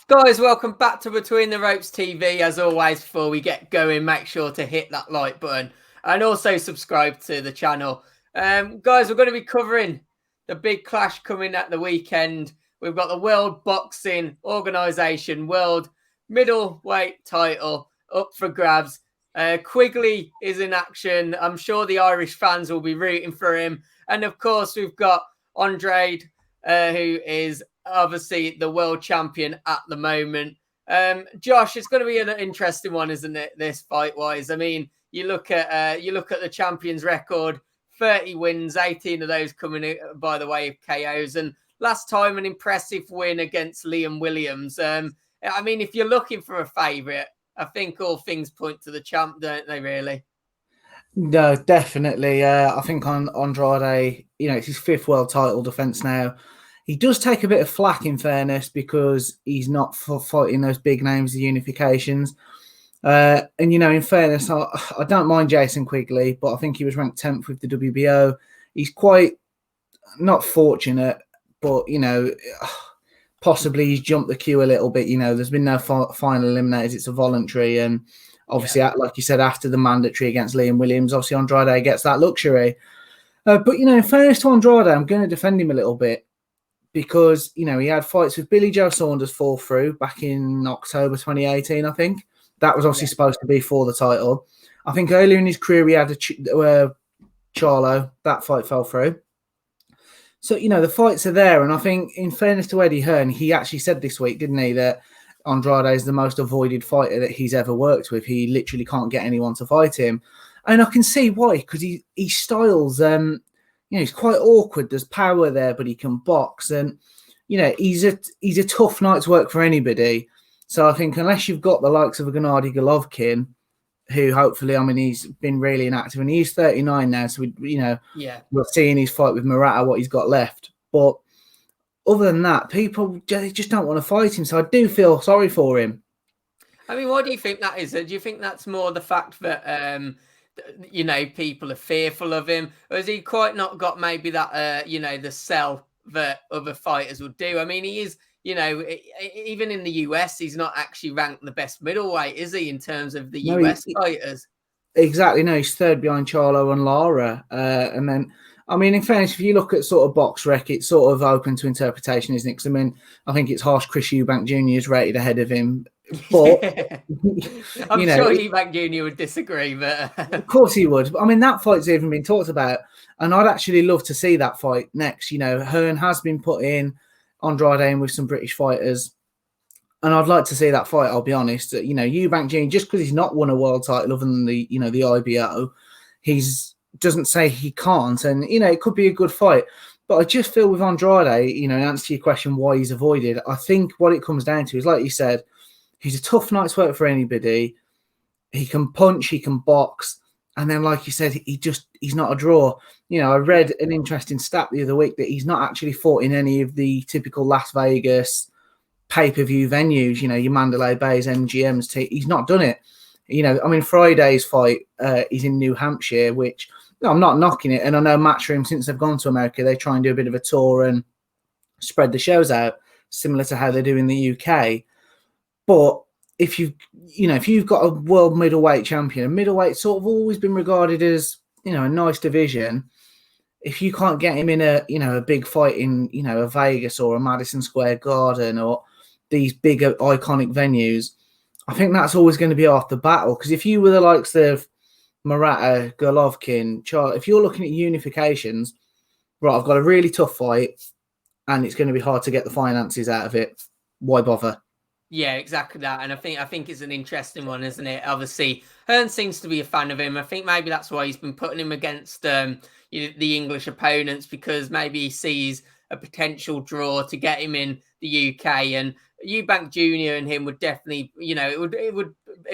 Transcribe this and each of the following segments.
Guys, welcome back to Between the Ropes TV. As always, before we get going, make sure to hit that like button and also subscribe to the channel. Guys, we're going to be covering the big clash coming at the weekend. We've got the World Boxing Organisation World Middleweight title up for grabs. Quigley is in action. I'm sure the Irish fans will be rooting for him. And of course, we've got Andrade, who is obviously the world champion at the moment. Josh, it's going to be an interesting one, isn't it? This fight-wise, I mean, you look at the champion's record: 30 wins, 18 of those coming by the way of KOs, and last time an impressive win against Liam Williams. I mean, if you're looking for a favourite, I think all things point to the champ, don't they? Really? No, definitely. I think on Andrade, it's his fifth world title defense now. He does take a bit of flack, in fairness, because he's not fighting those big names, the unifications. And, in fairness, I don't mind Jason Quigley, but I think he was ranked 10th with the WBO. He's quite not fortunate, but, possibly he's jumped the queue a little bit. There's been no final eliminators. It's a voluntary. And obviously, like you said, after the mandatory against Liam Williams, obviously Andrade gets that luxury. But, in fairness to Andrade, I'm going to defend him a little bit. Because, he had fights with Billy Joe Saunders fall through back in October 2018, I think. That was obviously supposed to be for the title. I think earlier in his career, he had Charlo. That fight fell through. So, the fights are there. And I think, in fairness to Eddie Hearn, he actually said this week, didn't he, that Andrade is the most avoided fighter that he's ever worked with. He literally can't get anyone to fight him. And I can see why, because he styles... he's quite awkward. There's power there, but he can box. And, he's a tough night's work for anybody. So I think unless you've got the likes of a Gennady Golovkin, who hopefully, he's been really inactive, and he's 39 now. So, we're seeing his fight with Murata, what he's got left. But other than that, people just don't want to fight him. So I do feel sorry for him. I mean, what do you think that is? Do you think that's more the fact that... people are fearful of him, or has he quite not got maybe that, the sell that other fighters would do? I mean, he is, even in the US, he's not actually ranked the best middleweight, is he, in terms of the US fighters? Exactly. No, he's third behind Charlo and Lara. And then, in fairness, if you look at sort of box rec, it's sort of open to interpretation, isn't it? Because, I think it's harsh Chris Eubank Jr. is rated ahead of him. But I'm sure Eubank Jr. would disagree, but of course he would. That fight's even been talked about, and I'd actually love to see that fight next. Hearn has been put in Andrade in with some British fighters, and I'd like to see that fight. I'll be honest. Eubank Jr. just because he's not won a world title other than the the IBO, doesn't say he can't, and it could be a good fight. But I just feel with Andrade, in answer to your question why he's avoided, I think what it comes down to is, like you said, he's a tough night's work for anybody. He can punch, he can box. And then, like you said, he's not a draw. I read an interesting stat the other week that he's not actually fought in any of the typical Las Vegas pay-per-view venues, your Mandalay Bays, MGMs. He's not done it. Friday's fight is in New Hampshire, which I'm not knocking it. And I know Matchroom, since they've gone to America, they try and do a bit of a tour and spread the shows out, similar to how they do in the UK. But if you've got a world middleweight champion, and middleweight's sort of always been regarded as, a nice division. If you can't get him in a big fight in, a Vegas or a Madison Square Garden or these bigger iconic venues, I think that's always going to be half the battle. Because if you were the likes of Murata, Golovkin, Charles, if you're looking at unifications, right, I've got a really tough fight and it's going to be hard to get the finances out of it. Why bother? Yeah, exactly that. And I think it's an interesting one, isn't it? Obviously, Hearn seems to be a fan of him. I think maybe that's why he's been putting him against the English opponents, because maybe he sees a potential draw to get him in the UK. And Eubank Jr. and him would definitely, it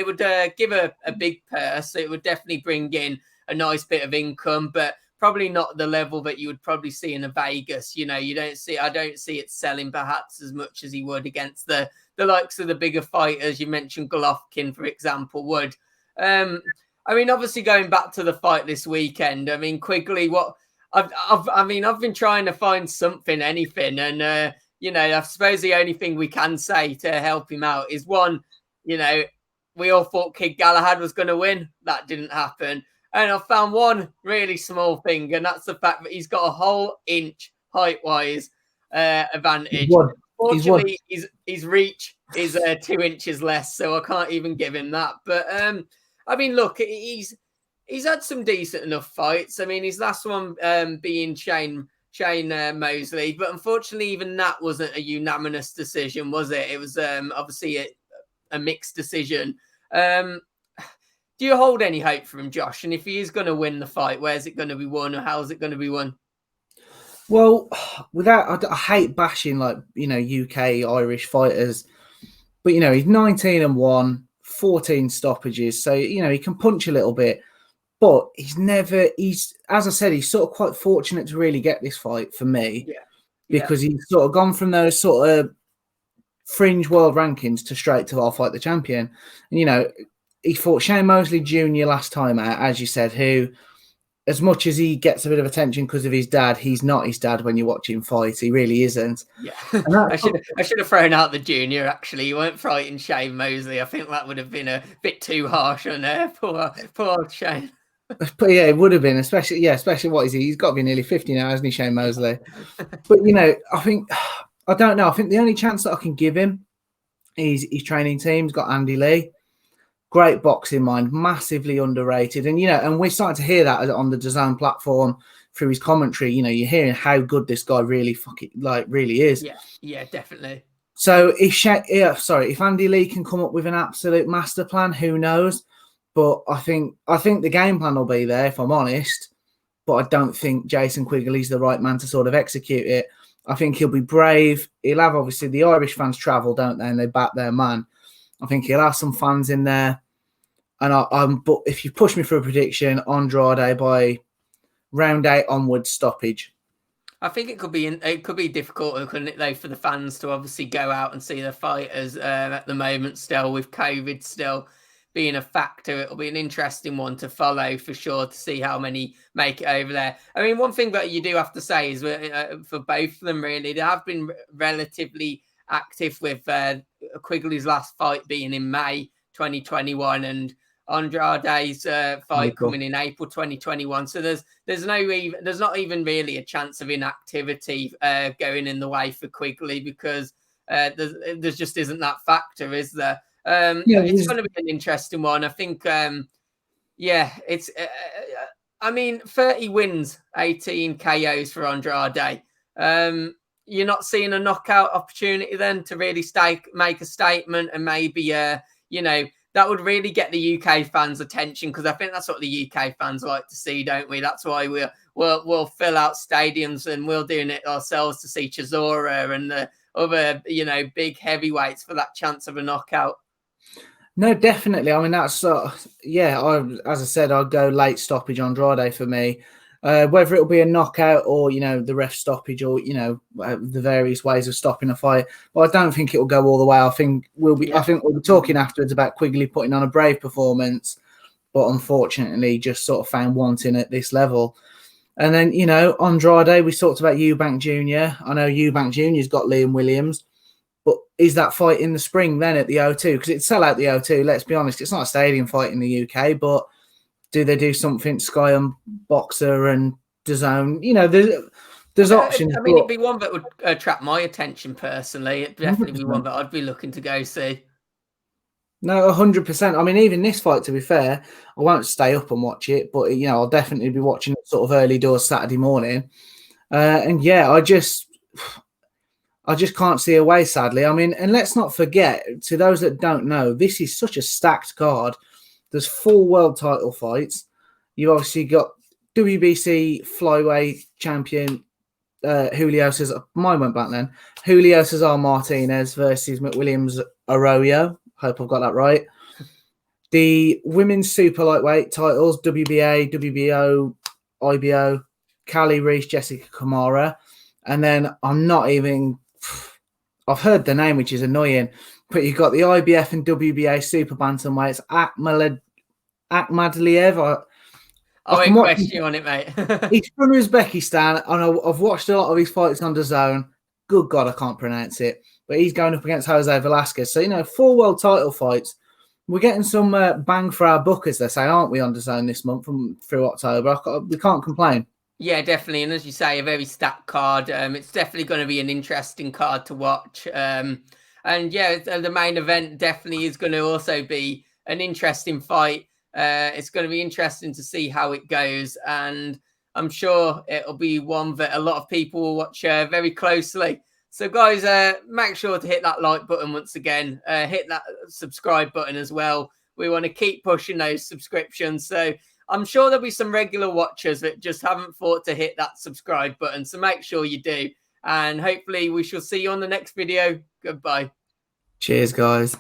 would give a big purse. It would definitely bring in a nice bit of income, but probably not the level that you would probably see in a Vegas. I don't see it selling perhaps as much as he would against the likes of the bigger fighters. You mentioned Golovkin, for example, would. Obviously going back to the fight this weekend, Quigley, I've been trying to find anything, and I suppose the only thing we can say to help him out is one, we all thought Kid Galahad was going to win. That didn't happen. And I found one really small thing, and that's the fact that he's got a whole inch height-wise advantage. Fortunately, his reach is 2 inches less, so I can't even give him that. But I mean, look, he's had some decent enough fights. I mean, his last one being Shane Mosley, but unfortunately, even that wasn't a unanimous decision, was it? It was obviously a mixed decision. Do you hold any hope for him, Josh? And if he is going to win the fight, where's it going to be won, or how's it going to be won? Well, I hate bashing UK Irish fighters, but he's 19-1, 14 stoppages, so he can punch a little bit, but he's as I said, he's sort of quite fortunate to really get this fight for me, because he's sort of gone from those sort of fringe world rankings to straight to I'll fight the champion. And he fought Shane Mosley Jr. last time out, as you said, who, as much as he gets a bit of attention because of his dad, he's not his dad when you watch him fight. He really isn't. Yeah, I should have thrown out the junior. Actually, you weren't fighting Shane Mosley. I think that would have been a bit too harsh on poor Shane. But yeah, it would have been, especially what is he? He's got to be nearly 50 now, hasn't he, Shane Mosley? But I don't know. I think the only chance that I can give him is his training team's got Andy Lee. Great boxing mind, massively underrated. And, and we're starting to hear that on the Dazn platform through his commentary. You're hearing how good this guy really really is. Yeah, definitely. So if Andy Lee can come up with an absolute master plan, who knows? But I think the game plan will be there, if I'm honest. But I don't think Jason Quigley's the right man to sort of execute it. I think he'll be brave. He'll have, obviously, the Irish fans travel, don't they? And they back their man. I think he'll have some fans in there. And but if you push me for a prediction, Andrade by round 8 onwards stoppage. I think it could be difficult, couldn't it, though, for the fans to obviously go out and see the fighters at the moment. Still, with COVID still being a factor, it'll be an interesting one to follow for sure, to see how many make it over there. I mean, one thing that you do have to say is for both of them, really, they have been relatively active, with Quigley's last fight being in May 2021 and Andrade's fight coming in April 2021. So there's not even really a chance of inactivity going in the way for Quigley, because there just isn't that factor, is there? It's going to be an interesting one. I think, it's. I mean, 30 wins, 18 KOs for Andrade. You're not seeing a knockout opportunity then to really make a statement, and maybe that would really get the UK fans' attention, because I think that's what the UK fans like to see, don't we? That's why we'll fill out stadiums, and we're doing it ourselves to see Chisora and the other big heavyweights for that chance of a knockout. No, definitely. I mean, that's as I said, I'd go late stoppage Andrade for me. Whether it'll be a knockout or the ref stoppage, or the various ways of stopping a fight, but I don't think it'll go all the way. I think we'll be talking afterwards about Quigley putting on a brave performance, but unfortunately just sort of found wanting at this level. And then Andrade, we talked about Eubank Jr. I know Eubank Jr.'s got Liam Williams, but is that fight in the spring then at the O2? Because it'd sell out the O2. Let's be honest, it's not a stadium fight in the UK, but do they do something Sky and Boxer and DAZN? There's options. I mean, it'd be one that would attract my attention personally. It'd definitely 100%. Be one that I'd be looking to go see. No, 100%. I mean, even this fight, to be fair, I won't stay up and watch it, but I'll definitely be watching it sort of early doors Saturday morning. I just can't see a way, sadly. I mean, and let's not forget, to those that don't know, this is such a stacked card. There's 4 world title fights. You've obviously got WBC flyweight champion Julio Cesar. Mine went back then. Julio Cesar Martinez versus McWilliams Arroyo. Hope I've got that right. The women's super lightweight titles: WBA, WBO, IBO, Callie Reese, Jessica Kamara, and then I've heard the name, which is annoying. But you've got the IBF and WBA super bantamweights, Akhmadliev. I won't question you on it, mate. He's from Uzbekistan, and I've watched a lot of his fights on DAZN. Good God, I can't pronounce it. But he's going up against Jose Velasquez. So, 4 world title fights. We're getting some bang for our buck, as they say, aren't we, on Dazn this month through October? We can't complain. Yeah, definitely. And as you say, a very stacked card. It's definitely going to be an interesting card to watch. And yeah, the main event definitely is going to also be an interesting fight. It's going to be interesting to see how it goes. And I'm sure it'll be one that a lot of people will watch very closely. So, guys, make sure to hit that like button once again. Hit that subscribe button as well. We want to keep pushing those subscriptions. So, I'm sure there'll be some regular watchers that just haven't thought to hit that subscribe button. So, make sure you do. And hopefully, we shall see you on the next video. Goodbye. Cheers, guys.